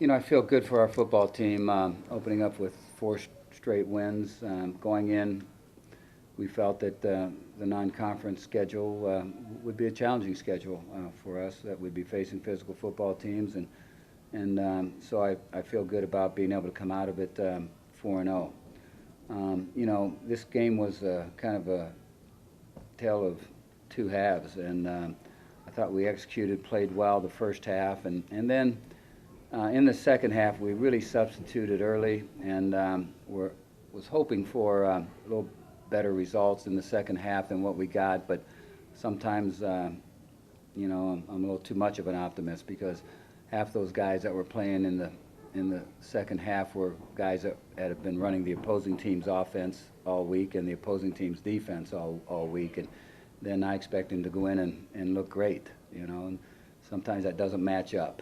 I feel good for our football team, opening up with four straight wins. Going in, we felt that the non-conference schedule would be a challenging schedule for us, that we'd be facing physical football teams, and so I feel good about being able to come out of it 4-0. This game was kind of a tale of two halves, and I thought we played well the first half, and then in the second half, we really substituted early, and was hoping for a little better results in the second half than what we got. But sometimes, I'm a little too much of an optimist, because half those guys that were playing in the second half were guys that had been running the opposing team's offense all week and the opposing team's defense all week, and then I expect them to go in and look great, and sometimes that doesn't match up.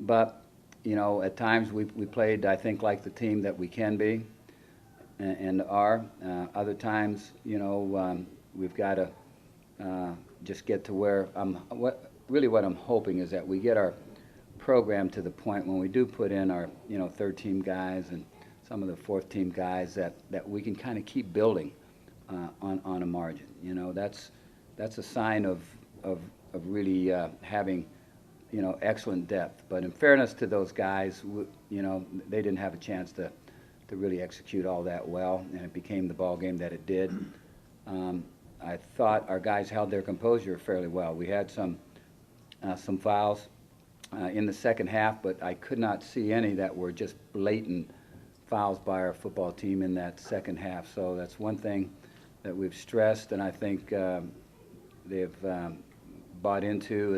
But, at times we played, I think, like the team that we can be and are. Other times, we've got to just get to where what I'm hoping is that we get our program to the point when we do put in our, third-team guys and some of the fourth-team guys, that we can kind of keep building on a margin. That's a sign of really having excellent depth. But in fairness to those guys, they didn't have a chance to really execute all that well, and it became the ball game that it did. I thought our guys held their composure fairly well. We had some fouls in the second half, but I could not see any that were just blatant fouls by our football team in that second half. So that's one thing that we've stressed, and I think they've bought into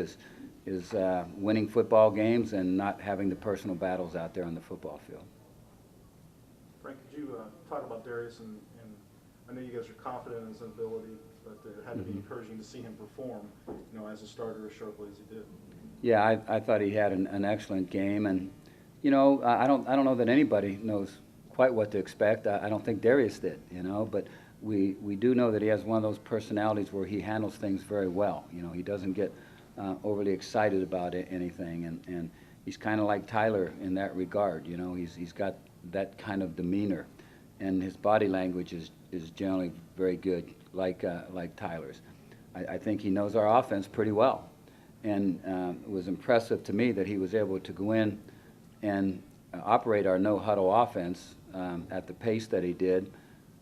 is winning football games and not having the personal battles out there on the football field. Frank, could you talk about Darius? And I know you guys are confident in his ability, but it had to be encouraging to see him perform, as a starter as sharply as he did. Yeah, I thought he had an excellent game, and I don't know that anybody knows quite what to expect. I don't think Darius did, but we do know that he has one of those personalities where he handles things very well. He doesn't get overly excited about anything, and he's kind of like Tyler in that regard. He's got that kind of demeanor, and his body language is generally very good, like Tyler's. I think he knows our offense pretty well, and it was impressive to me that he was able to go in and operate our no-huddle offense at the pace that he did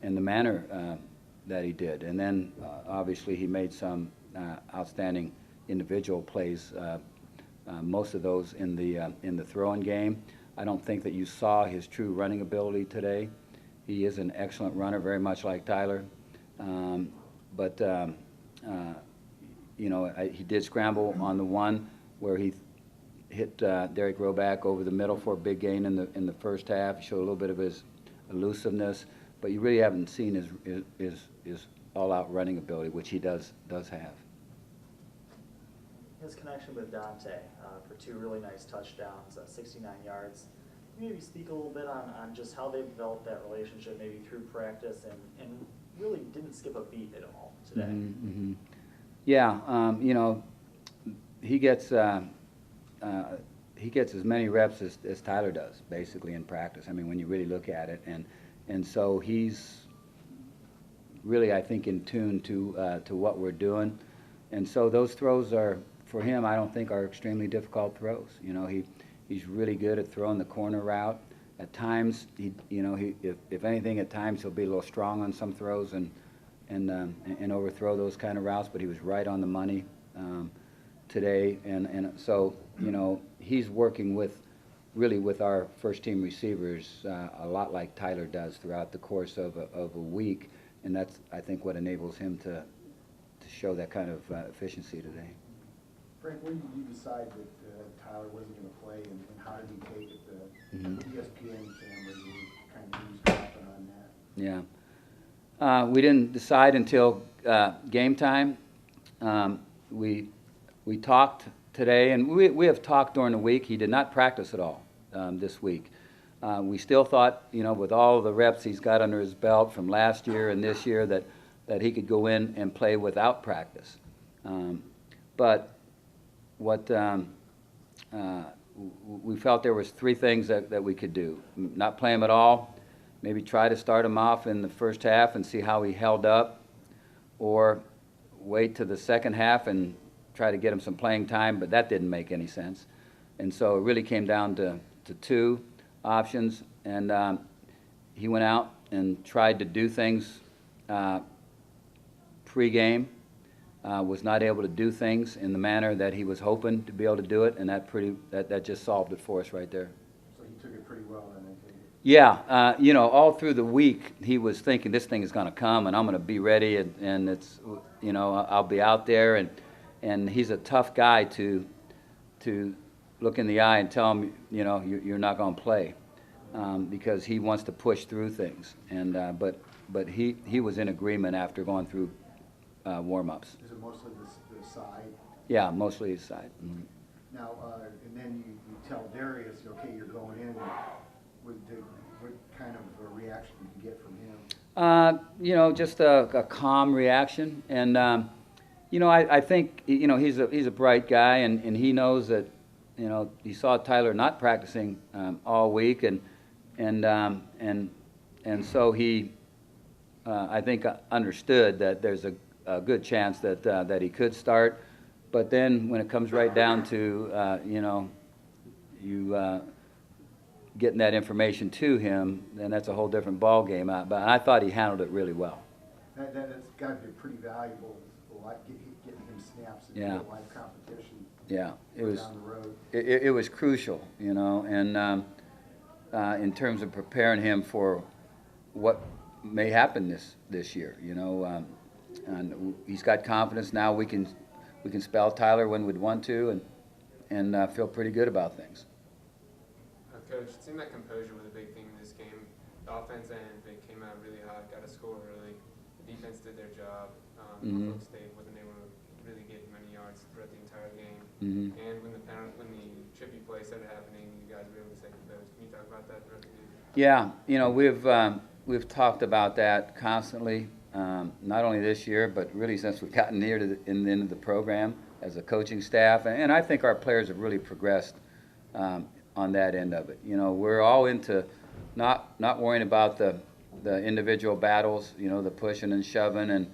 and the manner that he did. And then obviously he made some outstanding individual plays, most of those in the throwing game. I don't think that you saw his true running ability today. He is an excellent runner, very much like Tyler. But he did scramble on the one where he hit Derek Roback over the middle for a big gain in the first half. He showed a little bit of his elusiveness, but you really haven't seen his all-out running ability, which he does have. His connection with Dante for two really nice touchdowns, 69 yards. Can you maybe speak a little bit on just how they've developed that relationship, maybe through practice, and really didn't skip a beat at all today? Mm-hmm. Yeah, he gets as many reps as Tyler does, basically, in practice. I mean, when you really look at it, and so he's really, I think, in tune to what we're doing, and so those throws are, for him, I don't think are extremely difficult throws. He's really good at throwing the corner route. At times, if anything, at times he'll be a little strong on some throws and overthrow those kind of routes. But he was right on the money today, and so he's working with our first team receivers a lot like Tyler does throughout the course of a week, and that's, I think, what enables him to show that kind of efficiency today. Frank, when did you decide that Tyler wasn't going to play, and how did he take it? The ESPN family were kind of eavesdropping on that. Yeah. We didn't decide until game time. We talked today, and we have talked during the week. He did not practice at all this week. We still thought, with all the reps he's got under his belt from last year and this year, that he could go in and play without practice. But what we felt there was three things that we could do. Not play him at all, maybe try to start him off in the first half and see how he held up, or wait to the second half and try to get him some playing time, but that didn't make any sense. And so it really came down to two options, and he went out and tried to do things pre-game, was not able to do things in the manner that he was hoping to be able to do it, and that just solved it for us right there. So he took it pretty well then, I think. Yeah, you know, all through the week he was thinking this thing is going to come and I'm going to be ready, and it's, you know, I'll be out there, and he's a tough guy to look in the eye and tell him, you know, you're not going to play, because he wants to push through things, and but he was in agreement after going through warm-ups. Is it mostly the side? Yeah, mostly his side. Mm-hmm. Now, and then you tell Darius, okay, you're going in. What kind of a reaction did you get from him? You know, just a calm reaction, and you know, I think, you know, he's a bright guy, and he knows that, you know, he saw Tyler not practicing all week, and so he, I think, understood that there's a good chance that he could start, but then when it comes right down to, you know, you getting that information to him, then that's a whole different ball game. But I thought he handled it really well. That's got to be pretty valuable, getting him snaps in Yeah. real life competition. Yeah, it was down the road. it was crucial, you know, and in terms of preparing him for what may happen this year, you know, and he's got confidence now. We can spell Tyler when we'd want to, and feel pretty good about things. Coach, it seemed like composure was a big thing in this game. The offense end, they came out really hot, got a score early. The defense did their job. Norfolk State wasn't able to really get many yards throughout the entire game. And when the trippy play started happening, you guys were able to stay composed. Can you talk about that throughout the game? Yeah, you know, we've talked about that constantly, not only this year, but really since we've gotten near to the end of the program as a coaching staff, and I think our players have really progressed on that end of it. You know, we're all into not worrying about the individual battles, you know, the pushing and shoving and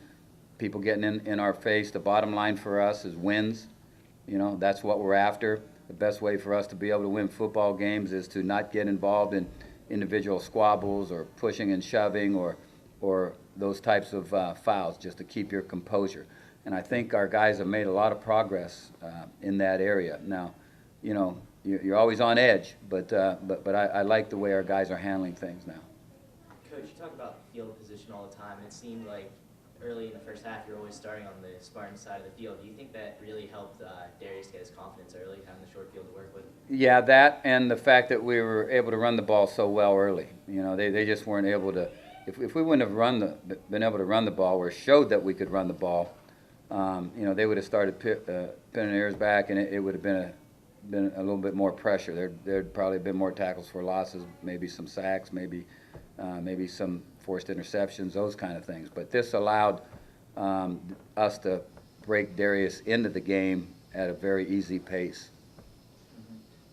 people getting in our face. The bottom line for us is wins. You know, that's what we're after. The best way for us to be able to win football games is to not get involved in individual squabbles or pushing and shoving or those types of fouls, just to keep your composure. And I think our guys have made a lot of progress in that area. Now, you know, you're always on edge, but I like the way our guys are handling things now. Coach, you talk about field position all the time, and it seemed like early in the first half you were always starting on the Spartan side of the field. Do you think that really helped Darius get his confidence early, having the short field to work with? Yeah, that and the fact that we were able to run the ball so well early. You know, they just weren't able to. If we wouldn't have been able to run the ball or showed that we could run the ball, you know, they would have started pinning ears back, and it would have been a little bit more pressure. There'd probably been more tackles for losses, maybe some sacks, maybe some forced interceptions, those kind of things. But this allowed us to break Darius into the game at a very easy pace.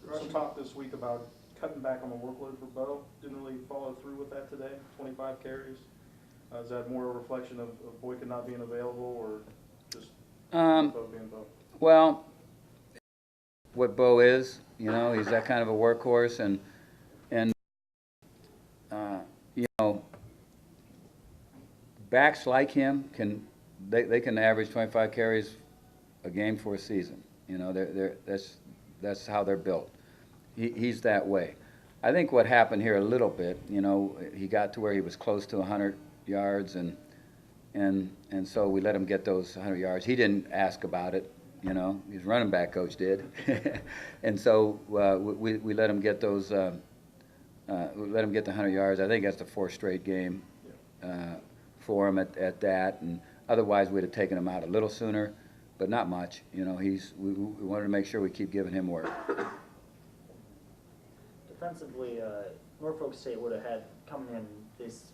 There was some talk this week about cutting back on the workload for Bo. Didn't really follow through with that today. 25 carries. Is that more a reflection of Boykin not being available, or just Bo being Bo? Well, what Bo is, you know, he's that kind of a workhorse, and you know, backs like him they can average 25 carries a game for a season. You know, that's how they're built. He's that way. I think what happened here a little bit, you know, he got to where he was close to 100 yards, and so we let him get those 100 yards. He didn't ask about it. You know, his running back coach did, and so we let him get those. We let him get the 100 yards. I think that's the fourth straight game for him at that, and otherwise we'd have taken him out a little sooner, but not much. You know, we wanted to make sure we keep giving him work. Defensively, Norfolk State would have had coming in.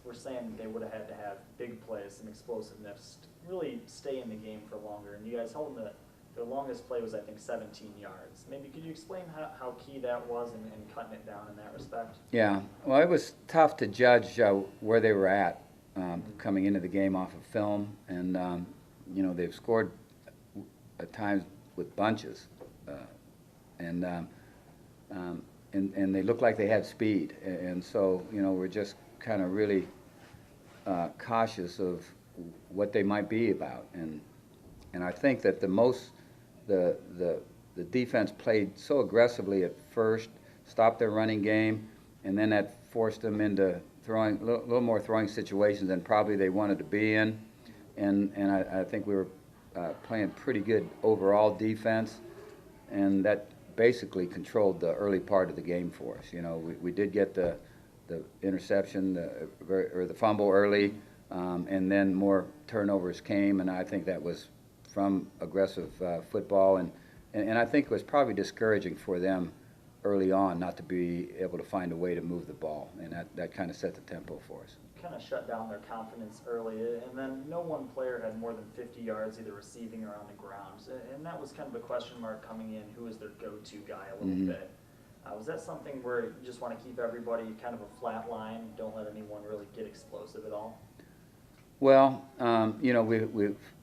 We're saying they would have had to have big plays and explosiveness to really stay in the game for longer, and you guys held them to Their longest play was, I think, 17 yards. Maybe could you explain how key that was in cutting it down in that respect? Yeah, well, it was tough to judge where they were at coming into the game off of film, and you know, they've scored at times with bunches, and they looked like they had speed, and so you know, we're just kind of really cautious of what they might be about, and I think that the defense played so aggressively at first, stopped their running game, and then that forced them into throwing a little more throwing situations than probably they wanted to be in, and I think we were playing pretty good overall defense, and that basically controlled the early part of the game for us. You know, we did get the interception or the fumble early, and then more turnovers came, and I think that was from aggressive football, and I think it was probably discouraging for them early on not to be able to find a way to move the ball, and that kind of set the tempo for us. Kind of shut down their confidence early, and then no one player had more than 50 yards either receiving or on the ground, and that was kind of a question mark coming in, who is their go-to guy a little bit. Was that something where you just want to keep everybody kind of a flat line, don't let anyone really get explosive at all? Well, you know,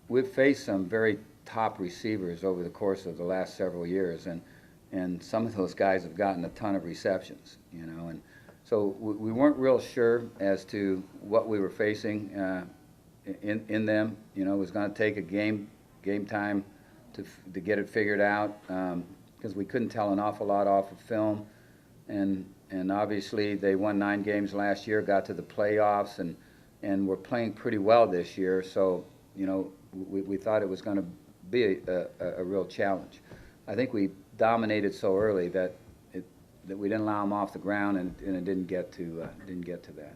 we've faced some very top receivers over the course of the last several years, and some of those guys have gotten a ton of receptions, you know, and so we weren't real sure as to what we were facing in them. You know, it was going to take a game time to get it figured out, because we couldn't tell an awful lot off of film, and obviously they won 9 games last year, got to the playoffs, and we're playing pretty well this year, so you know, we thought it was going to be a real challenge. I think we dominated so early that we didn't allow them off the ground, and it didn't get to that.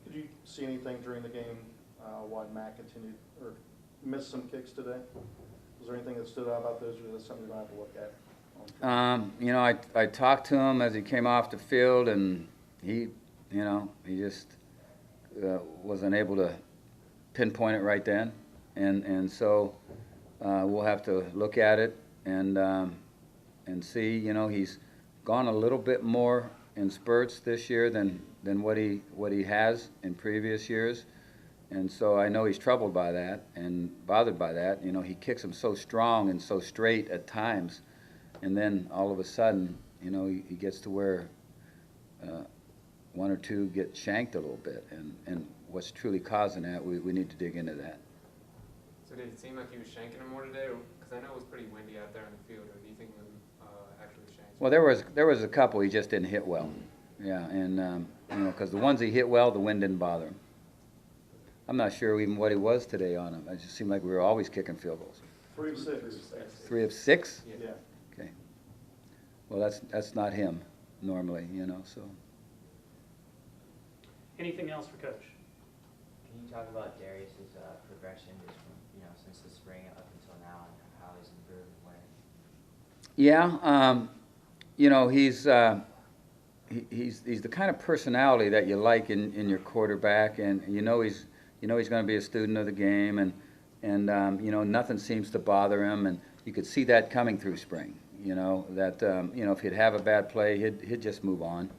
Did you see anything during the game why Matt continued or missed some kicks today? Was there anything that stood out about those, or is that something you're going to have to look at? You know, I talked to him as he came off the field, and he just wasn't able to pinpoint it right then, and so we'll have to look at it and see. You know, he's gone a little bit more in spurts this year than what he has in previous years, and so I know he's troubled by that and bothered by that. You know, he kicks them so strong and so straight at times, and then all of a sudden, you know, he gets to where one or two get shanked a little bit, and what's truly causing that, we need to dig into that. So did it seem like he was shanking them more today? Because I know it was pretty windy out there on the field, or do you think it was actually shanked? Well, there was a couple he just didn't hit well. Yeah, and you know, because the ones he hit well, the wind didn't bother him. I'm not sure even what it was today on him. It just seemed like we were always kicking field goals. 3 of 6. 3 of 6? Yeah. Okay. Well, that's not him normally, you know. So. Anything else for Coach? Can you talk about Darius's progression just from, you know, since the spring up until now, and how he's improved and where? Yeah, you know, he's the kind of personality that you like in your quarterback, and you know he's going to be a student of the game, and you know, nothing seems to bother him, and you could see that coming through spring. You know that you know, if he'd have a bad play, he'd just move on,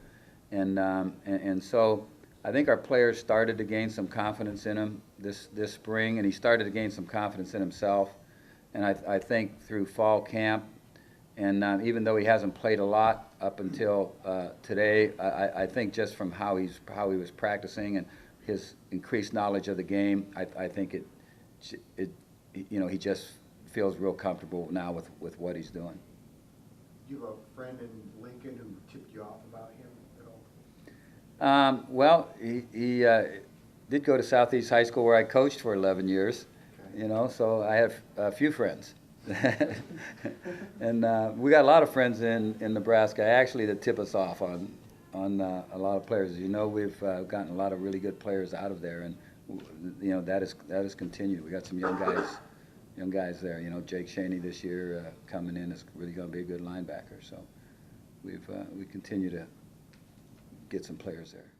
and so I think our players started to gain some confidence in him this spring, and he started to gain some confidence in himself, and I think through fall camp. And even though he hasn't played a lot up until today, I think just from how he was practicing and his increased knowledge of the game, I think it you know, he just feels real comfortable now with what he's doing. Do you have a friend in Lincoln who tipped you off about him at all? Well, he did go to Southeast High School where I coached for 11 years. Okay. You know, so I have a few friends. And we got a lot of friends in Nebraska actually that tip us off on a lot of players. As you know, we've gotten a lot of really good players out of there, and you know, that is continued. We got some young guys there. You know, Jake Shaney this year coming in is really going to be a good linebacker. So we continue to get some players there.